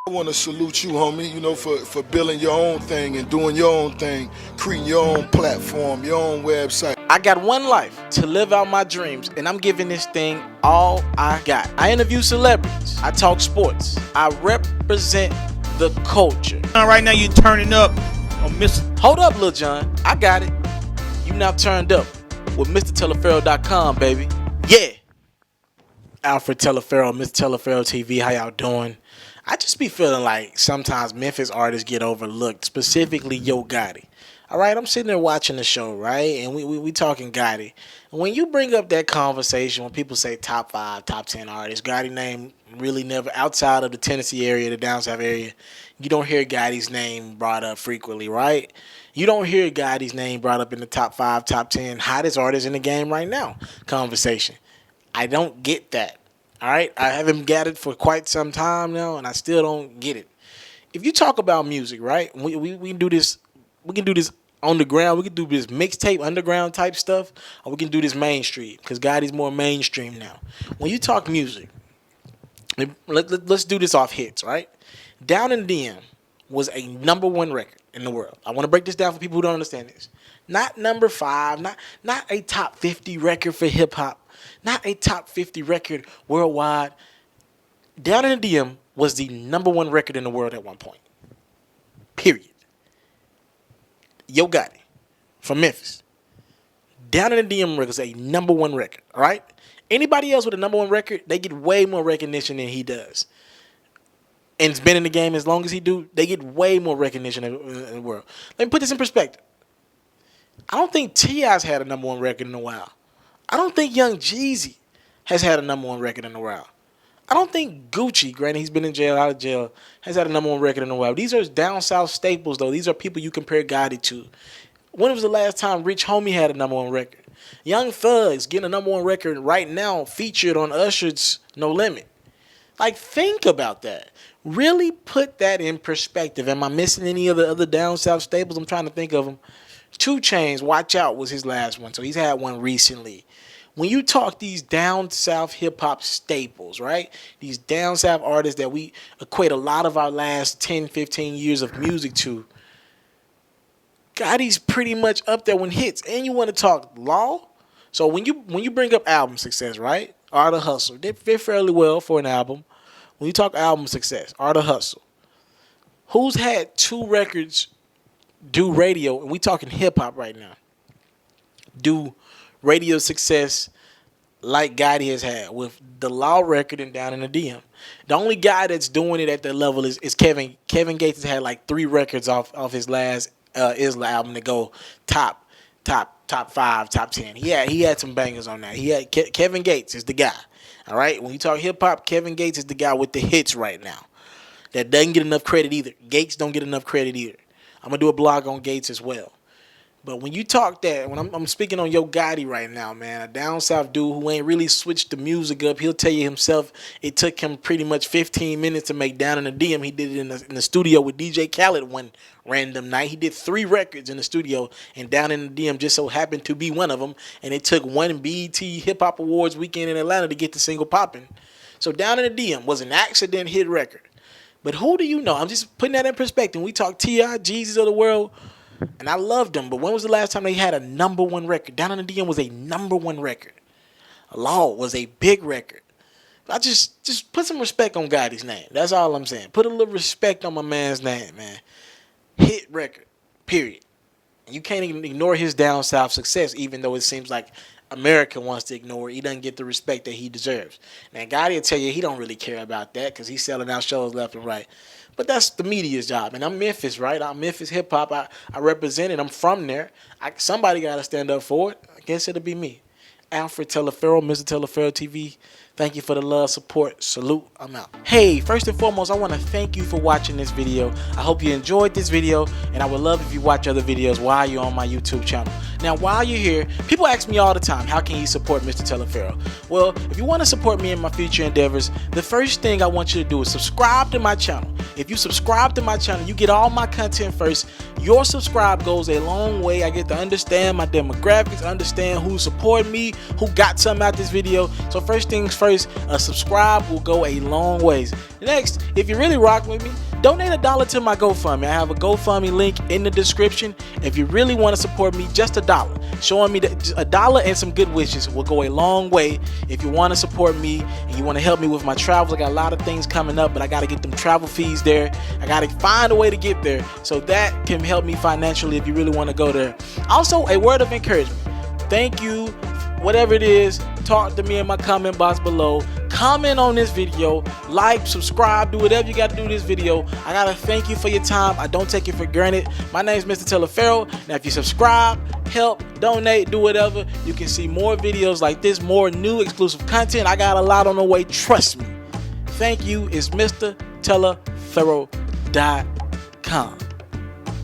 I want to salute you, homie, for building your own thing and doing your own thing, creating your own platform, your own website. I got one life to live out my dreams, and I'm giving this thing all I got. I interview celebrities. I talk sports. I represent the culture. Right now, you're turning up on Mr. Hold up, Lil John. I got it. You now turned up with MrTeleferro.com, baby. Yeah. Alfred Teleferro, Mr. Teleferro TV. How y'all doing? I just be feeling like sometimes Memphis artists get overlooked, specifically Yo Gotti. All right, I'm sitting there watching the show, right? And we talking Gotti. And when you bring up that conversation, when people say top 5, top 10 artists, Gotti name really never, outside of the Tennessee area, the down south area, you don't hear Gotti's name brought up frequently, right? You don't hear Gotti's name brought up in the top 5, top 10 hottest artists in the game right now conversation. I don't get that. All right, I haven't got it for quite some time now, and I still don't get it. If you talk about music, right, we can do this. We can do this on the ground. We can do this mixtape, underground type stuff, or we can do this mainstream because Gotti's more mainstream now. When you talk music, let's do this off hits, right? Down in DM was a #1 record in the world. I want to break this down for people who don't understand this. Not number 5, not a top 50 record for hip hop. Not a top 50 record worldwide. Down in the DM was the #1 record in the world at one point. Period. Yo Gotti from Memphis. Down in the DM record is a #1 record. All right? Anybody else with a #1 record, they get way more recognition than he does. And it's been in the game as long as he do, they get way more recognition in the world. Let me put this in perspective. I don't think T.I.'s had a #1 record in a while. I don't think Young Jeezy has had a #1 record in a while. I don't think Gucci, granted he's been in jail, out of jail, has had a #1 record in a while. These are down south staples, though. These are people you compare Gotti to. When was the last time Rich Homie had a #1 record? Young Thug's getting a #1 record right now, featured on Usher's No Limit. Like, think about that. Really put that in perspective. Am I missing any of the other down south staples? I'm trying to think of them. 2 Chainz, Watch Out was his last one, so he's had one recently. When you talk these down south hip hop staples, right? These down south artists that we equate a lot of our last 10, 15 years of music to, Gotti's pretty much up there when hits. And you want to talk law? So when you bring up album success, right? Art of Hustle, they fit fairly well for an album. When you talk album success, Art of Hustle, who's had 2 records do radio, and we talking hip hop right now, do radio success like Gotti has had with the Law record and Down in the DM. The only guy that's doing it at that level is Kevin. Kevin Gates has had like 3 records off his last Isla album to go top 5, top 10. He had some bangers on that. Kevin Gates is the guy. All right, when you talk hip hop, Kevin Gates is the guy with the hits right now. That doesn't get enough credit either. Gates don't get enough credit either. I'm gonna do a blog on Gates as well. But when you talk that, when I'm speaking on Yo Gotti right now, man, a down south dude who ain't really switched the music up, he'll tell you himself it took him pretty much 15 minutes to make Down in the DM. He did it in the studio with DJ Khaled one random night. He did 3 records in the studio, and Down in the DM just so happened to be one of them. And it took one BET Hip Hop Awards weekend in Atlanta to get the single popping. So Down in the DM was an accident hit record. But who do you know? I'm just putting that in perspective. We talk T.I., Jeezy's of the world, and I loved them. But when was the last time they had a #1 record? Down in the DM was a #1 record. Law was a big record. I just put some respect on Gotti's name. That's all I'm saying. Put a little respect on my man's name, man. Hit record, period. You can't even ignore his down south success, even though it seems like America wants to ignore it. He doesn't get the respect that he deserves. Now, Gotti will tell you he don't really care about that because he's selling out shows left and right. But that's the media's job. And I'm Memphis, right? I'm Memphis hip-hop. I represent it. I'm from there. Somebody got to stand up for it. I guess it'll be me. Alfred Teleferro, Mr. Teleferro TV. Thank you for the love, support. Salute. I'm out. Hey, first and foremost, I want to thank you for watching this video. I hope you enjoyed this video, and I would love if you watch other videos while you're on my YouTube channel. Now, while you're here, people ask me all the time, how can you support Mr. Teleferro? Well, if you want to support me in my future endeavors, the first thing I want you to do is subscribe to my channel. If you subscribe to my channel, you get all my content first. Your subscribe goes a long way. I get to understand my demographics, understand who's supporting me, who got something out this video. So first things first, a subscribe will go a long ways. Next, if you really rock with me, donate $1 to my GoFundMe. I have a GoFundMe link in the description. If you really want to support me, just $1. Showing me $1 and some good wishes will go a long way. If you want to support me and you want to help me with my travels, I got a lot of things coming up, but I got to get them travel fees there. I got to find a way to get there. So that can help me financially if you really want to go there. Also, a word of encouragement. Thank you. Whatever it is, talk to me in my comment box below. Comment on this video, like, subscribe, do whatever you got to do to this video. I got to thank you for your time. I don't take it for granted. My name is Mr. Telefaro. Now, if you subscribe, help, donate, do whatever, you can see more videos like this, more new exclusive content. I got a lot on the way. Trust me. Thank you. It's MrTelefaro.com.